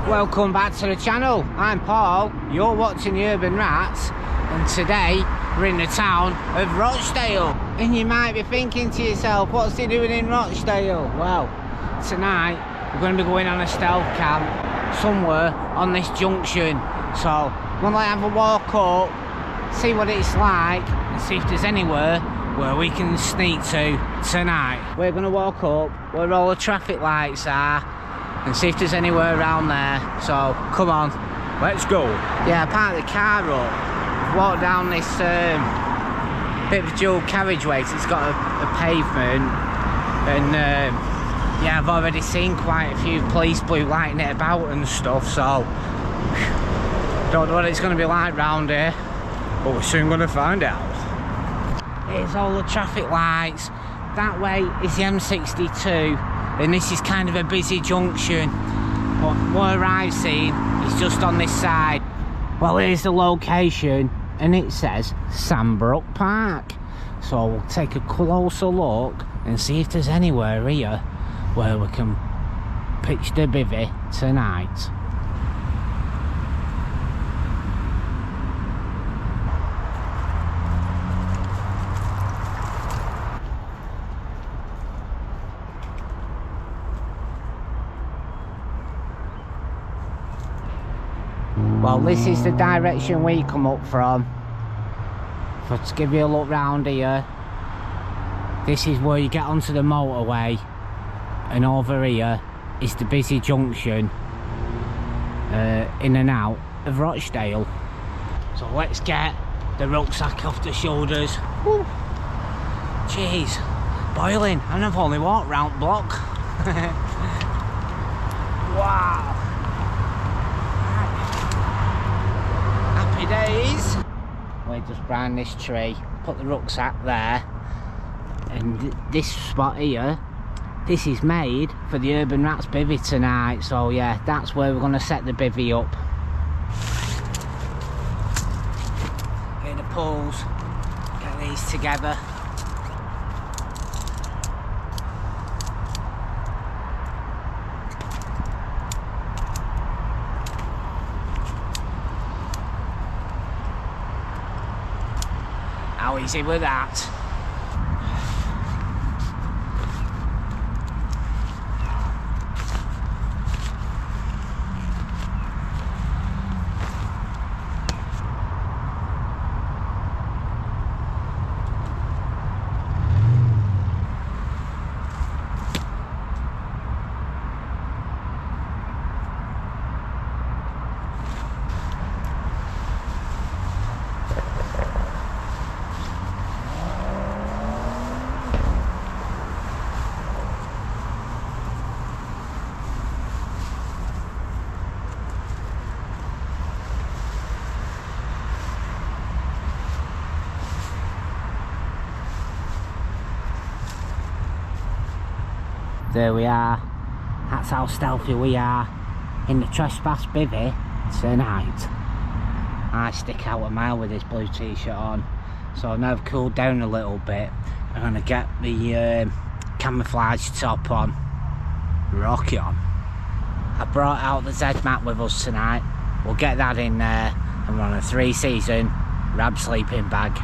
Welcome back to the channel. I'm Paul, you're watching the Urban Rats, and today we're in the town of Rochdale. And you might be thinking to yourself, what's he doing in Rochdale? Well, tonight we're going to be going on a stealth camp somewhere on this junction. So we're going to have a walk up, see what it's like, and see if there's anywhere where we can sneak to tonight. We're going to walk up where all the traffic lights are and see if there's anywhere around there. So come on, let's go. Yeah, I parked the car up, walked down this bit of dual carriageway, so it's got a pavement, and yeah, I've already seen quite a few police blue lighting it about and stuff, so don't know what it's going to be like round here, but we're soon going to find out. Here's all the traffic lights. That way is the M62, and this is kind of a busy junction, but what I've seen is just on this side. Well, here's the location, and it says Sandbrook Park, so we'll take a closer look and see if there's anywhere here where we can pitch the bivvy tonight. Well, this is the direction we come up from. But to give you a look round here, this is where you get onto the motorway, and over here is the busy junction in and out of Rochdale. So let's get the rucksack off the shoulders. Woo. Jeez, boiling, and I've only walked round the block. Wow. Days. We just behind this tree, put the rucksack there, and this spot here, this is made for the Urban Rats bivvy tonight, so yeah, that's where we're going to set the bivvy up. Get the poles, get these together. How easy with that? There we are. That's how stealthy we are in the trespass bivvy tonight. I stick out a mile with this blue t-shirt on, so now I've cooled down a little bit. I'm going to get the camouflage top on. Rock it on. I brought out the Z mat with us tonight. We'll get that in there, and we're on a 3-season Rab sleeping bag.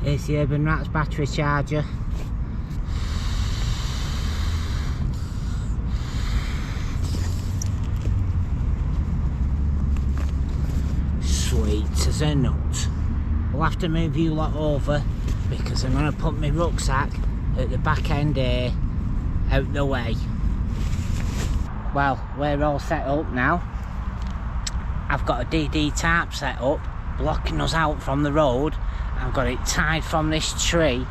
Here's the Urban Rats battery charger. Sweet as a nut. We'll have to move you lot over because I'm going to put my rucksack at the back end here, out the way. Well, we're all set up now. I've got a DD tarp set up blocking us out from the road. I've got it tied from this tree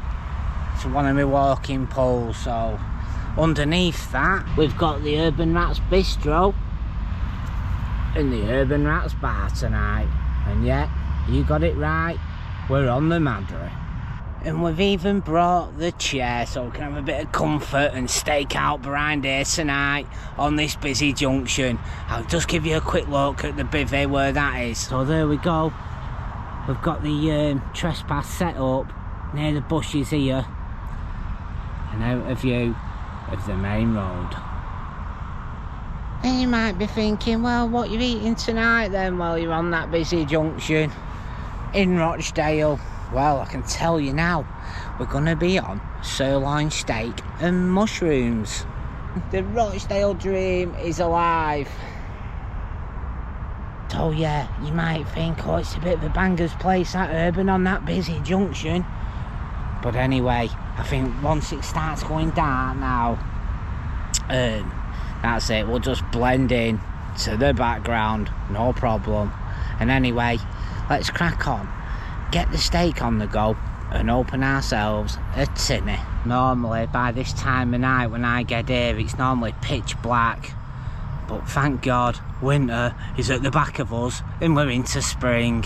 to one of my walking poles. So underneath that we've got the Urban Rats Bistro and the Urban Rats Bar tonight. And yeah, you got it right, we're on the Madra. And we've even brought the chair so we can have a bit of comfort and stake out behind here tonight on this busy junction. I'll just give you a quick look at the bivvy where that is. So there we go. We've got the trespass set up near the bushes here and out of view of the main road. And you might be thinking, well, what you eating tonight then while you're on that busy junction in Rochdale? Well, I can tell you now, we're going to be on sirloin steak and mushrooms. The Rochdale dream is alive. So yeah, you might think, oh, it's a bit of a banger's place, that Urban, on that busy junction. But anyway, I think once it starts going dark now, that's it, we'll just blend in to the background, no problem. And anyway, let's crack on. Get the steak on the go and open ourselves a tinny. Normally by this time of night when I get here it's normally pitch black, but thank God winter is at the back of us and we're into spring.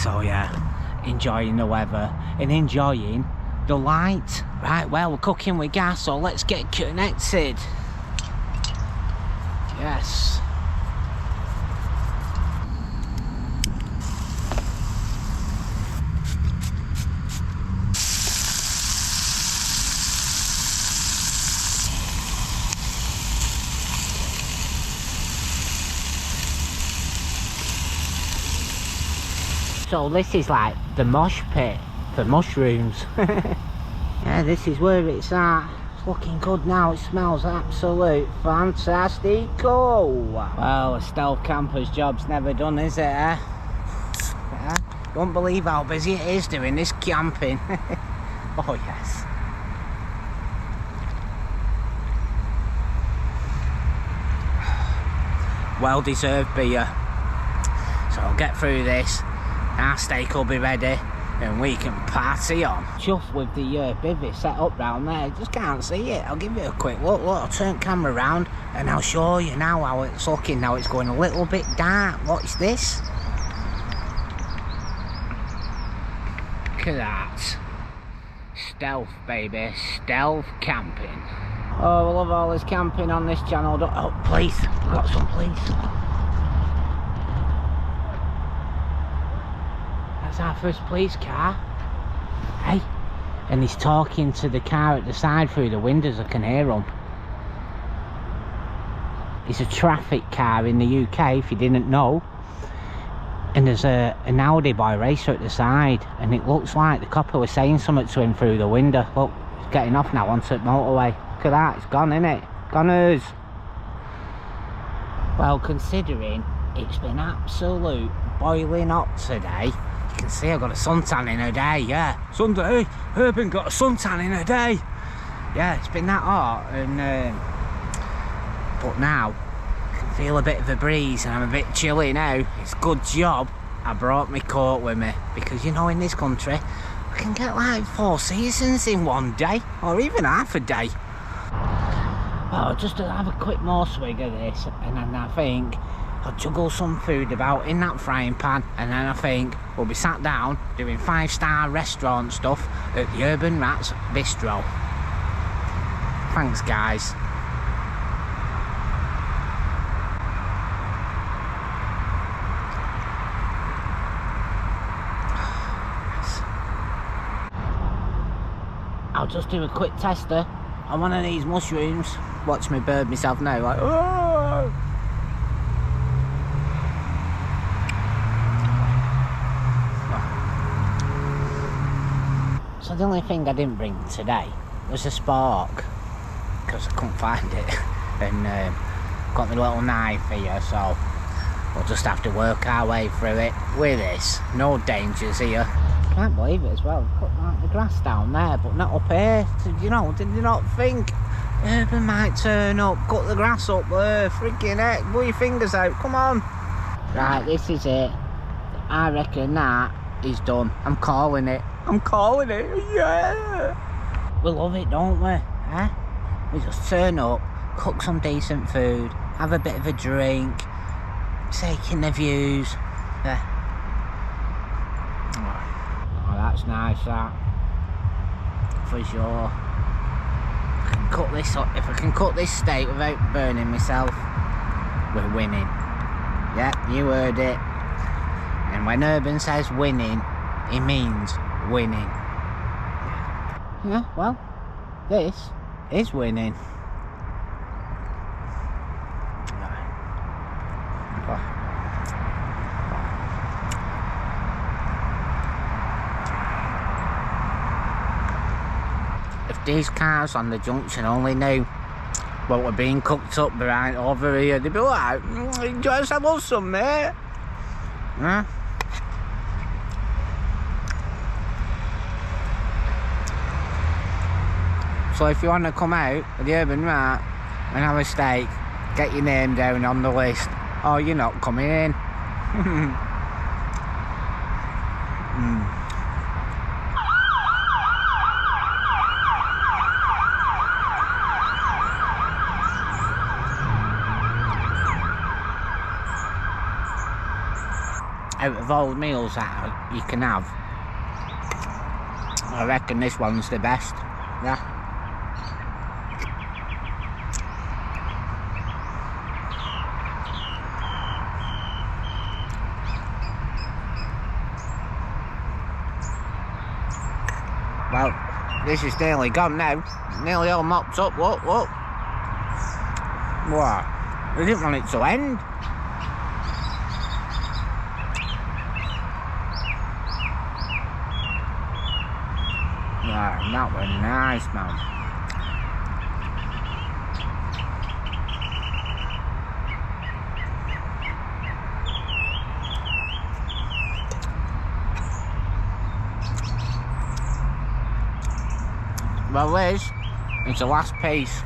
So yeah, enjoying the weather and enjoying the light. Right, well, we're cooking with gas, so let's get connected. Yes. So this is like the mosh pit for mushrooms. Yeah, this is where it's at. It's looking good now, it smells absolute fantastic. Oh, well, a stealth camper's job's never done, is it, eh? Yeah, you won't believe how busy it is doing this camping. Oh yes. Well deserved beer. So I'll get through this, our steak will be ready and we can party on. Chuffed with the bivvy set up round there, just can't see it. I'll give you a quick look. Look, I'll turn camera round and I'll show you now how it's looking. Now it's going a little bit dark. What is this? Look at that. Stealth, baby, stealth camping. Oh, I love all this camping on this channel. Oh, police, we've got some police. That's our first police car. Hey, and he's talking to the car at the side through the windows. I can hear him. It's a traffic car in the UK, if you didn't know. And there's an Audi boy racer at the side, and it looks like the copper was saying something to him through the window. Look, he's getting off now onto the motorway. Look at that, it's gone, innit? Goners. Well, considering it's been absolute boiling hot today, you can see I've got a suntan in a day, yeah. Sunday, Urban got a suntan in a day. Yeah, it's been that hot, and but now I can feel a bit of a breeze and I'm a bit chilly now. It's a good job I brought my coat with me, because you know, in this country I can get like 4 seasons in one day, or even half a day. Well, just to have a quick more swig of this, and then I think I'll juggle some food about in that frying pan, and then I think we'll be sat down doing 5-star restaurant stuff at the Urban Rats Bistro. Thanks, guys. I'll just do a quick tester on one of these mushrooms. Watch me bird myself now, like, oh! So the only thing I didn't bring today was a spark, because I couldn't find it, and got my little knife here, so we'll just have to work our way through it with this. No dangers here. I can't believe it as well, cut like the grass down there, but not up here. You know, did you not think Urban might turn up, cut the grass up there? Freaking heck, pull your fingers out, come on. Right, this is it. I reckon that is done. I'm calling it. I'm calling it, yeah! We love it, don't we? Eh? We just turn up, cook some decent food, have a bit of a drink, take in the views. Yeah. Oh, that's nice, that. For sure. If I can cook this steak without burning myself, we're winning. Yeah, you heard it. And when Urban says winning, he means winning. Yeah, well, this is winning. If these cars on the junction only knew what were being cooked up behind over here, they'd be like, just have us some, mate. Huh? So if you want to come out of the Urban Rat and have a steak, get your name down on the list, or you're not coming in. Out of all the meals that you can have, I reckon this one's the best. Yeah. Well, this is nearly gone now. Nearly all mopped up. What? What? We didn't want it to end. Yeah, that was nice, man. Well, Liz, it's the last piece.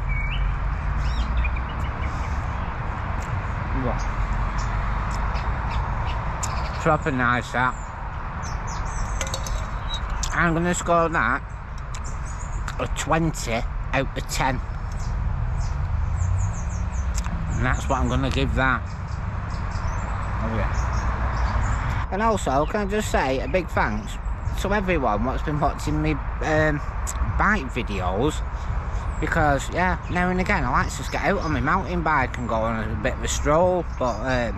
Proper nice, that. I'm going to score that a 20 out of 10. And that's what I'm going to give that. Oh yeah. And also, can I just say a big thanks to everyone what's been watching me bike videos, because yeah, now and again I like to just get out on my mountain bike and go on a bit of a stroll, but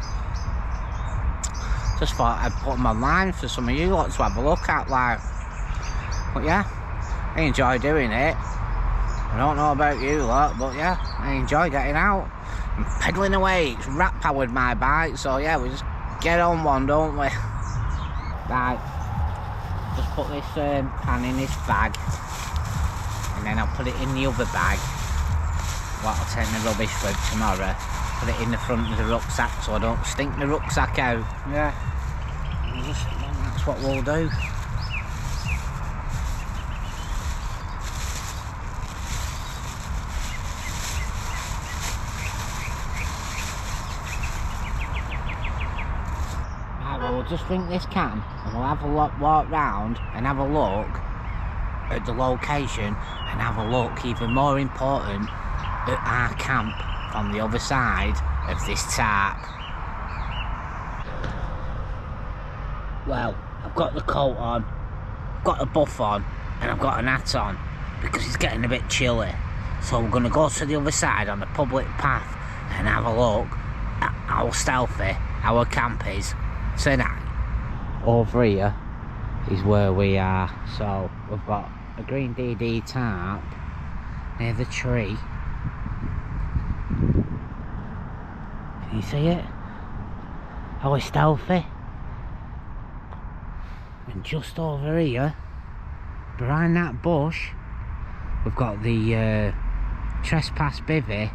just thought I'd put them online for some of you lot to have a look at, like. But yeah, I enjoy doing it. I don't know about you lot, but yeah, I enjoy getting out and pedalling away. It's rat powered, my bike, so yeah, we just get on one, don't we? Right, just put this pan in this bag, and then I'll put it in the other bag what I'll take the rubbish for tomorrow. Put it in the front of the rucksack so I don't stink the rucksack out. Yeah, that's what we'll do. We'll just drink this can and we'll have a walk round and have a look at the location, and have a look, even more important, at our camp on the other side of this tarp. Well, I've got the coat on, I've got a buff on, and I've got an hat on because it's getting a bit chilly. So we're going to go to the other side on the public path and have a look at how stealthy our camp is tonight. Over here is where we are. So we've got a green DD tarp near the tree. Can you see it? How it's stealthy. And just over here, behind that bush, we've got the trespass bivvy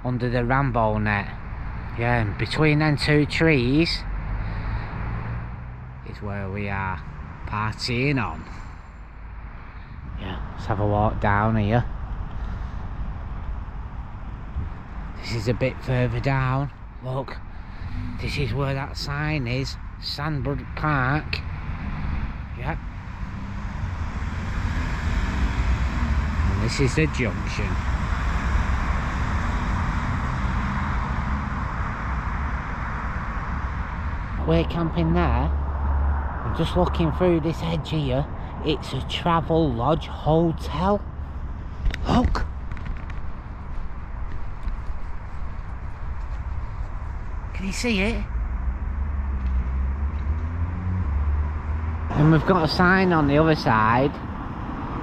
under the Rambo net. Yeah, and between them two trees is where we are partying on. Yeah, let's have a walk down here. This is a bit further down. Look, this is where that sign is Sandbrook Park. Yep. And this is the junction. We're camping there. I'm just looking through this edge here. It's a travel lodge hotel. Look. Can you see it? And we've got a sign on the other side.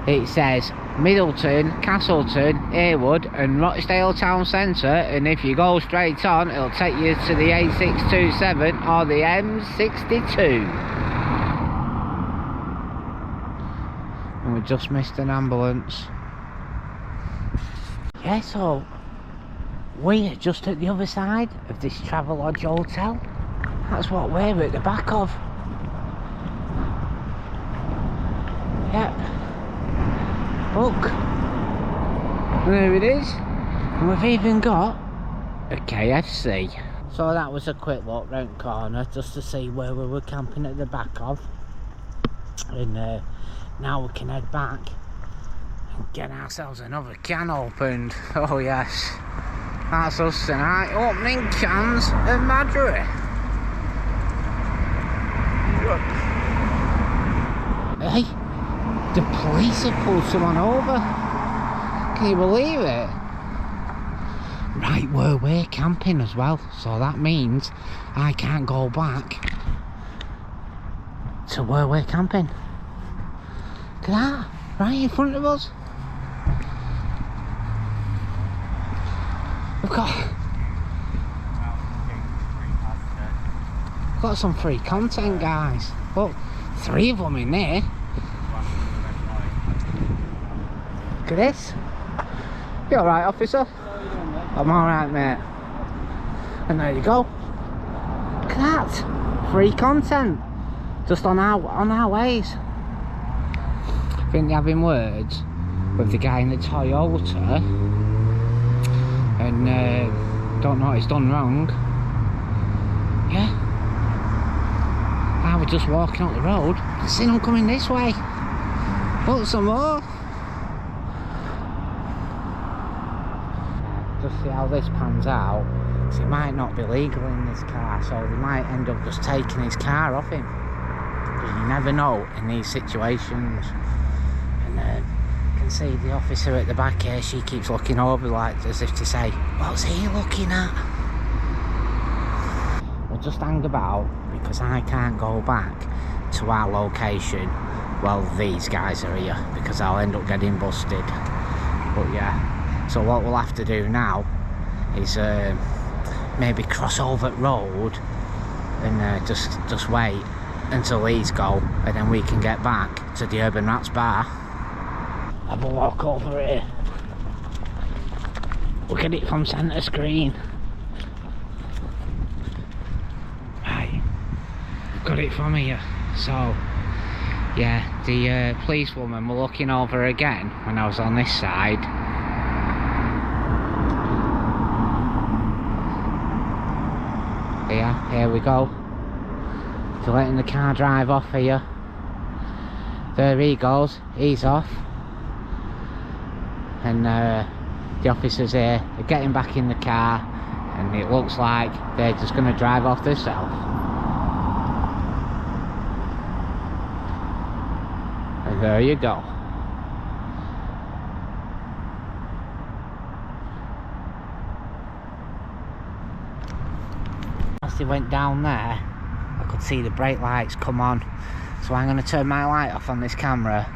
It says Middleton, Castleton, Heywood and Rochdale Town Centre, and if you go straight on it'll take you to the A627 or the M62. And we just missed an ambulance. Yeah, so we're just at the other side of this Travelodge Hotel. That's what we're at the back of. Yep. Look. There it is. And we've even got a KFC. So that was a quick look round the corner just to see where we were camping at the back of. And now we can head back and get ourselves another can opened. Oh yes. That's us tonight, opening cans of Madry. Hey, the police have pulled someone over. Can you believe it? Right where we're camping as well, so that means I can't go back to where we're camping. Look at that, right in front of us. We've got some free content, guys. Look, 3 of them in there. Look at this. You alright, officer? I'm alright, mate. And there you go. Look at that. Free content. Just on our ways. I think they're having words with the guy in the Toyota. And don't know what he's done wrong. Yeah. I was just walking up the road. I seen them coming this way. Look, some more. Just see how this pans out. So he might not be legal in this car, so they might end up just taking his car off him. Because you never know in these situations. And you can see the officer at the back here, she keeps looking over like as if to say, what's he looking at? We'll just hang about because I can't go back to our location while these guys are here, because I'll end up getting busted. But yeah. So what we'll have to do now is maybe cross over road and just wait until these go, and then we can get back to the Urban Rats bar. Have a walk over here. Look at it from centre screen. Right, we've got it from here. So yeah, the policewoman were looking over again when I was on this side. Yeah, here we go. So letting the car drive off here. There he goes, he's off. And the officers here are getting back in the car, and it looks like they're just going to drive off themselves. And there you go. As they went down there, I could see the brake lights come on, so I'm going to turn my light off on this camera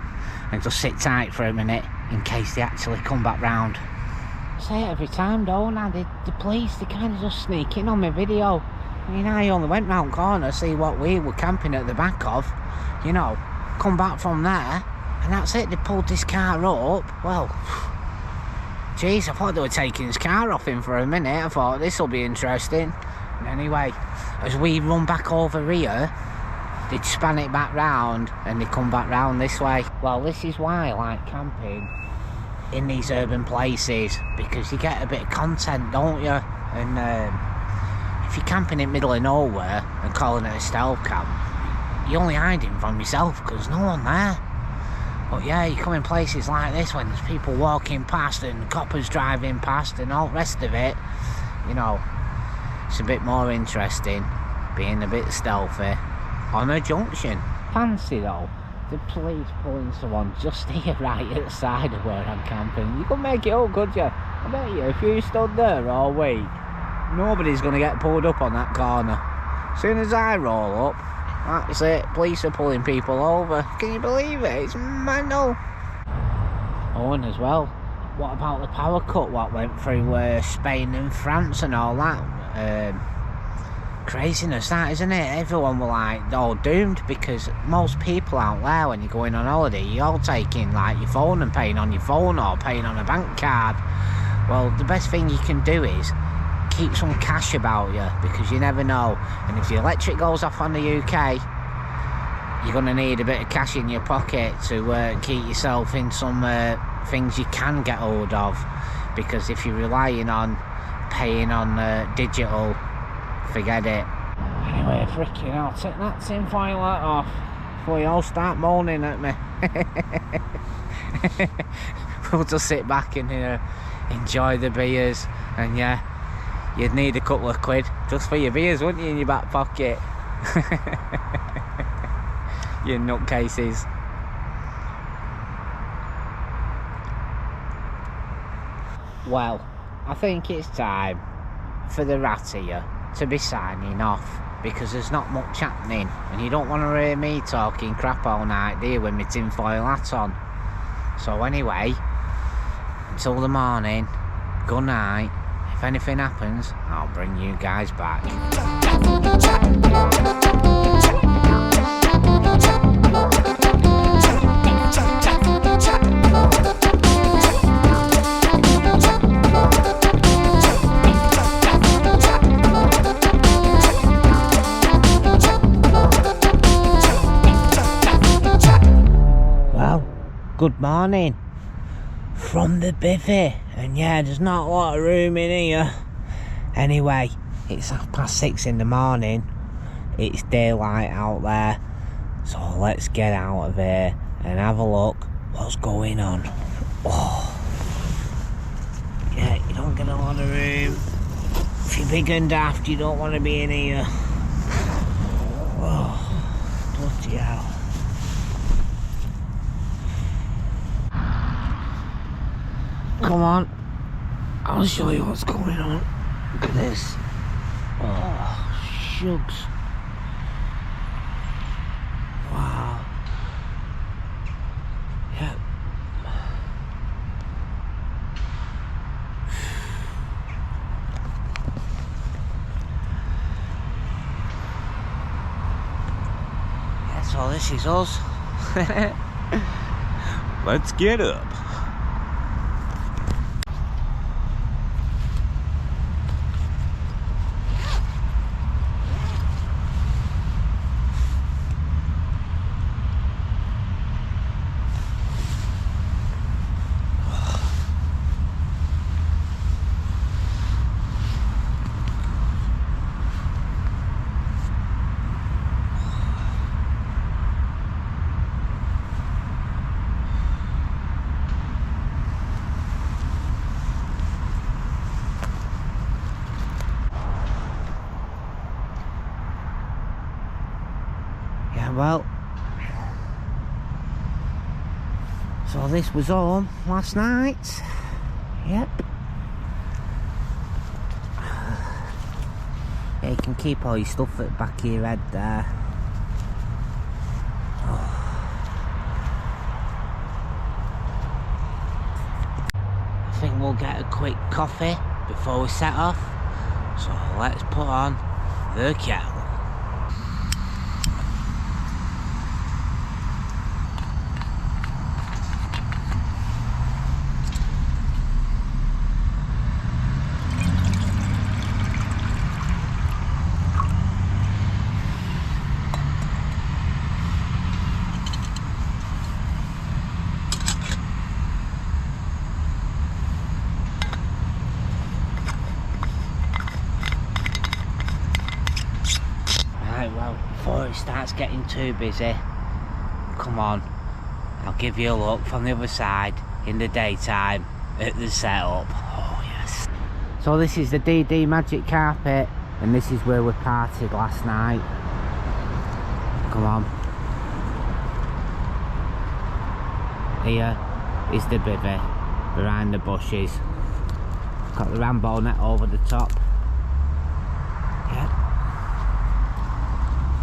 and just sit tight for a minute in case they actually come back round. I say it every time, don't I? The police, they kind of just sneak in on my video. I mean, I only went round corner to see what we were camping at the back of, you know, come back from there, and that's it. They pulled this car up. Well, jeez, I thought they were taking his car off him for a minute. I thought this will be interesting. And anyway, as we run back over here, they'd span it back round and they come back round this way. Well, this is why I like camping in these urban places, because you get a bit of content, don't you? And if you're camping in the middle of nowhere and calling it a stealth camp, you're only hiding from yourself because there's no one there. But yeah, you come in places like this when there's people walking past and coppers driving past and all the rest of it, you know, it's a bit more interesting being a bit stealthy on a junction. Fancy though, the police pulling someone just here right at the side of where I'm camping. You couldn't make it up, could you? I bet you if you stood there all week, nobody's going to get pulled up on that corner. As soon as I roll up, that's it, police are pulling people over. Can you believe it? It's mental. Oh, and as well, what about the power cut what went through Spain and France and all that? Craziness that, isn't it? Everyone were like all doomed because most people out there when you're going on holiday, you're all taking like your phone and paying on your phone or paying on a bank card. Well, the best thing you can do is keep some cash about you because you never know. And if the electric goes off on the UK, you're going to need a bit of cash in your pocket to keep yourself in some things you can get hold of. Because if you're relying on paying on digital, forget it. Anyway, freaking hell, take that tinfoil hat off before you all start moaning at me. We'll just sit back in here, enjoy the beers, and yeah, you'd need a couple of quid just for your beers, wouldn't you, in your back pocket? You nutcases. Well, I think it's time for the rat here to be signing off because there's not much happening and you don't want to hear me talking crap all night, do you, with my tinfoil hat on? So anyway, until the morning, good night. If anything happens, I'll bring you guys back. Good morning from the bivvy, and yeah, there's not a lot of room in here. Anyway, it's 6:30 in the morning, it's daylight out there, so let's get out of here and have a look what's going on. Oh, yeah, you don't get a lot of room. If you're big and daft, you don't want to be in here. Oh, bloody hell. Come on, I'll show you what's going on. Look at this. Oh, shucks. Wow. Yeah. Yeah, so this is us. Let's get up. Well, so this was home last night. Yep. Yeah, you can keep all your stuff at the back of your head there. I think we'll get a quick coffee before we set off. So let's put on the kettle. getting too busy. Come on, I'll give you a look from the other side in the daytime at the setup. Oh yes. So this is the DD Magic Carpet, and this is where we partied last night. Come on. Here is the bivvy behind the bushes. Got the Rambo net over the top. Yep.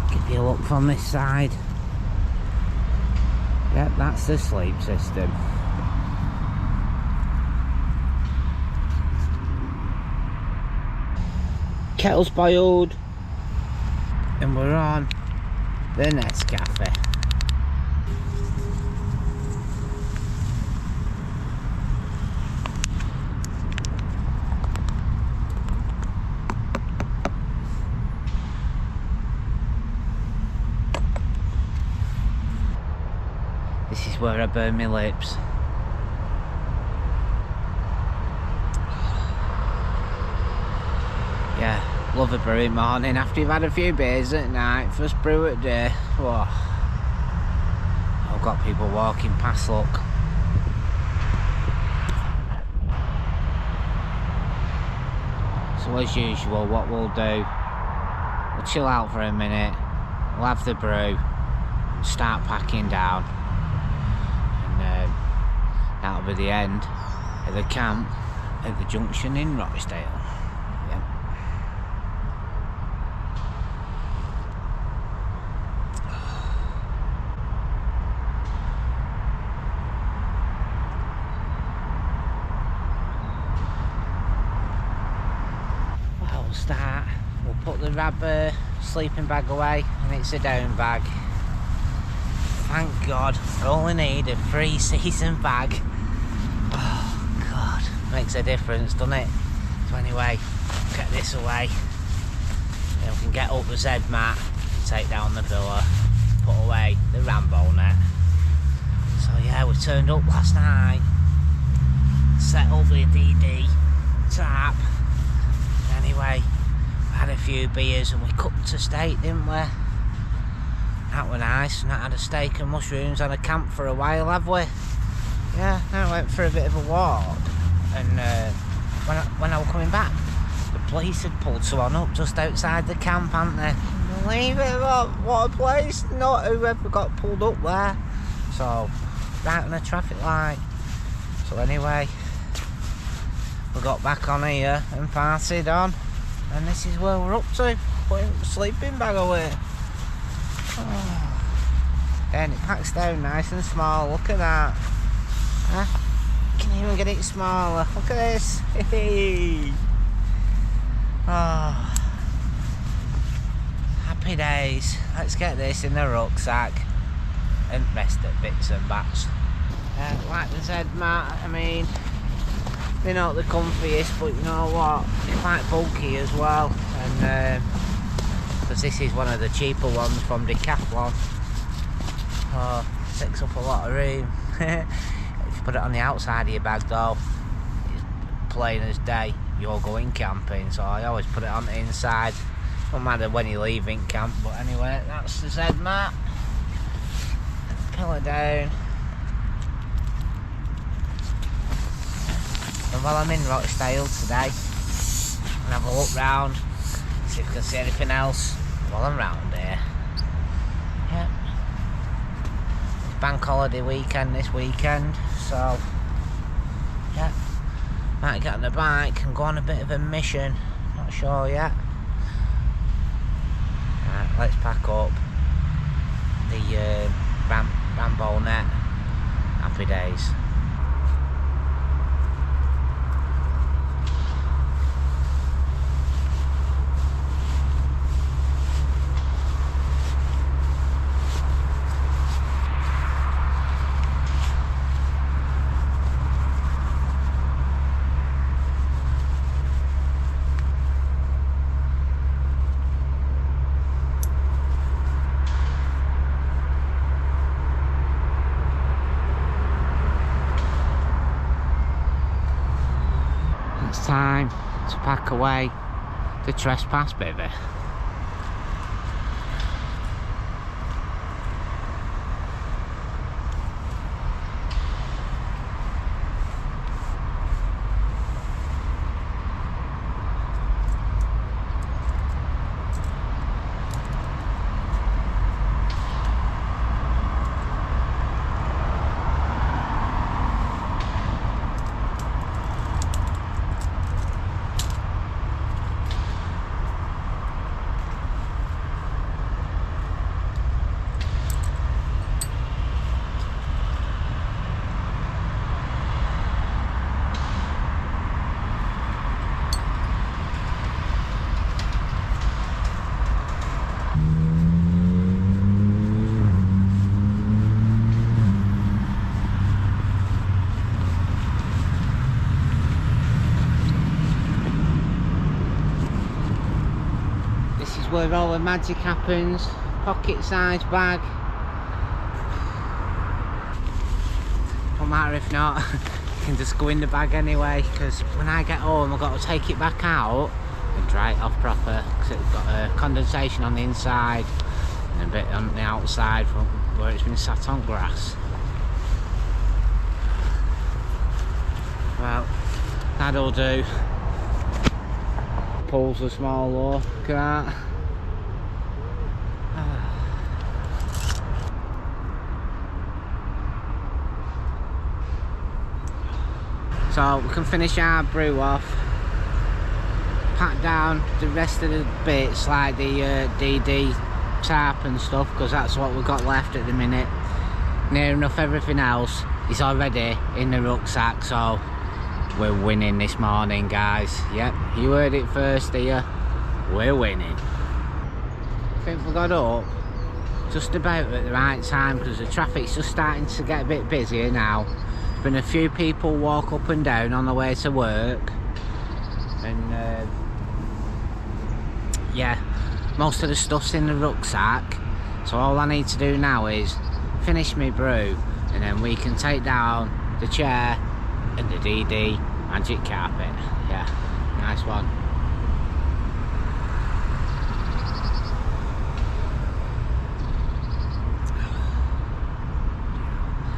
Give you a look from this side. Yep, that's the sleep system. Kettle's boiled, and we're on the Nest Cafe. This is where I burn my lips. Yeah, love a brewing morning after you've had a few beers at night. First brew at day. Whoa. I've got people walking past, look. So as usual, what we'll do, we'll chill out for a minute, we'll have the brew, and start packing down. And that'll be the end of the camp at the Junction in Rochdale. Yep. Well, we'll start. We'll put the rubber sleeping bag away, and it's a down bag. Thank God, I only need a 3-season bag. Oh God, makes a difference, doesn't it? So anyway, get this away. Then we can get up the Z mat, take down the pillar, put away the Rambo net. So yeah, we turned up last night, set up the DD tap. Anyway, we had a few beers and we cooked a steak, didn't we? That were nice. Not had a steak and mushrooms on a camp for a while, have we? Yeah, then I went for a bit of a walk, and when I was coming back, the police had pulled someone up just outside the camp, hadn't they? Believe it, what a place! Not whoever got pulled up there. So, right on a traffic light. So anyway, we got back on here and partied on, and this is where we're up to, putting the sleeping bag away. Oh. And it packs down nice and small, look at that. Huh? You can even get it smaller, look at this. Oh. Happy days. Let's get this in the rucksack and rest at bits and bats. Like the Z mat, I mean, they're not the comfiest, but you know what, they're quite bulky as well, and because this is one of the cheaper ones from Decathlon. Oh, takes up a lot of room. If you put it on the outside of your bag though, it's plain as day, you're going camping, so I always put it on the inside. No matter when you're leaving camp, but anyway, that's the Z mat. Pillar down. And while I'm in Rochdale today, I'm gonna have a look round, see if I can see anything else while I'm round here. Yep. It's bank holiday weekend this weekend, so yeah, might get on the bike and go on a bit of a mission. Not sure yet. Right, let's pack up the Rambo net. Happy days. It's time to pack away the trespass baby. where all the magic happens. Pocket size bag. Don't matter if not, you can just go in the bag anyway, because when I get home I've got to take it back out and dry it off proper, because it's got condensation on the inside and a bit on the outside from where it's been sat on grass. Well, that'll do. Poles are small though, look at that. So we can finish our brew off, pack down the rest of the bits like the DD tarp and stuff, because that's what we've got left at the minute. Near enough everything else is already in the rucksack, so we're winning this morning, guys. Yep, you heard it first here, we're winning. I think we got up just about at the right time, because the traffic's just starting to get a bit busier now. Been a few people walk up and down on the way to work, and yeah, most of the stuff's in the rucksack, so all I need to do now is finish my brew, and then we can take down the chair and the DD magic carpet. Yeah, nice one.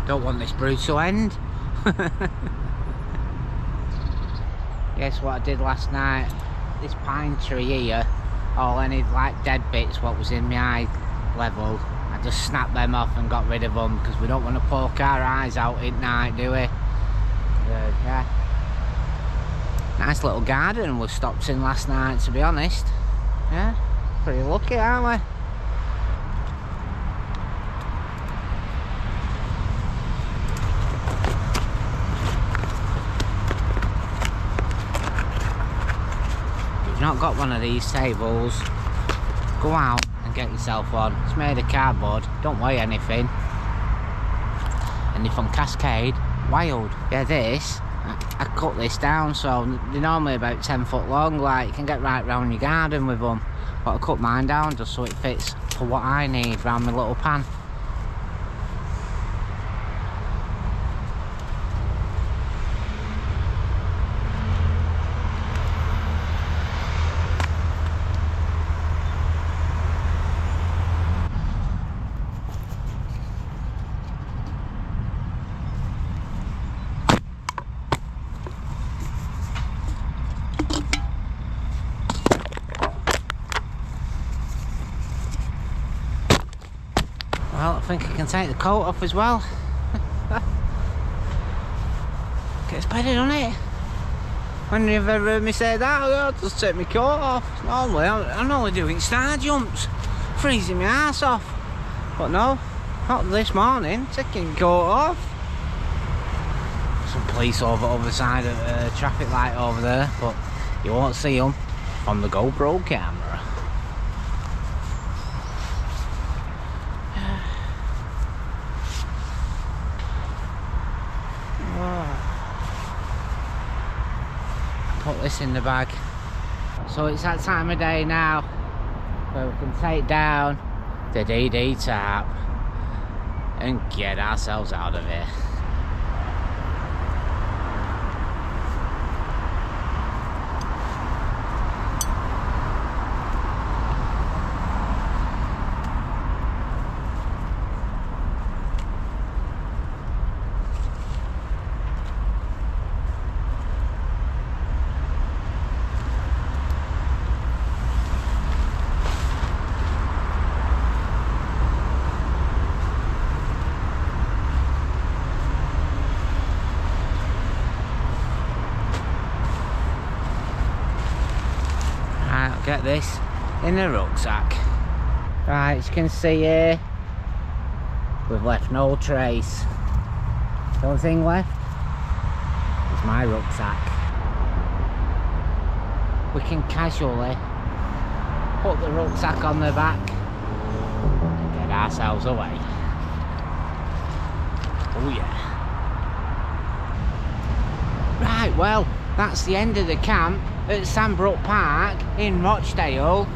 Don't want this brew to end. Guess what I did last night? This pine tree here, all any like dead bits what was in my eye level, I just snapped them off and got rid of them, because we don't want to poke our eyes out at night, do we? Yeah. Nice little garden we stopped in last night, to be honest. Yeah, pretty lucky, aren't we? Not got one of these tables, go out and get yourself one. It's made of cardboard, don't weigh anything, and they're from Cascade, wild. Yeah, this I cut this down, so they're normally about 10 foot long, like you can get right round your garden with them, but I cut mine down just so it fits for what I need round my little pan. Well, I think I can take the coat off as well. Gets better, doesn't it? When you've ever heard me say that, I'll just take my coat off. Normally, I'm only doing star jumps, freezing my ass off. But no, not this morning, taking the coat off. Some police over the side of the traffic light over there, but you won't see them on the GoPro camera. Put this in the bag. So it's that time of day now where we can take down the DD tarp and get ourselves out of here. Get this in the rucksack. Right, as you can see here, we've left no trace. The only thing left is my rucksack. We can casually put the rucksack on the back and get ourselves away. Oh yeah. Right, well, that's the end of the camp at Sandbrook Park in Rochdale.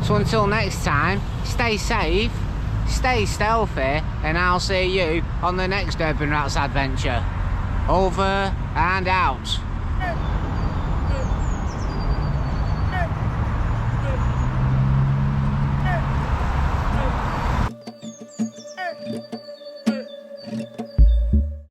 So until next time, stay safe, stay stealthy, and I'll see you on the next Urban Rats adventure. Over and out.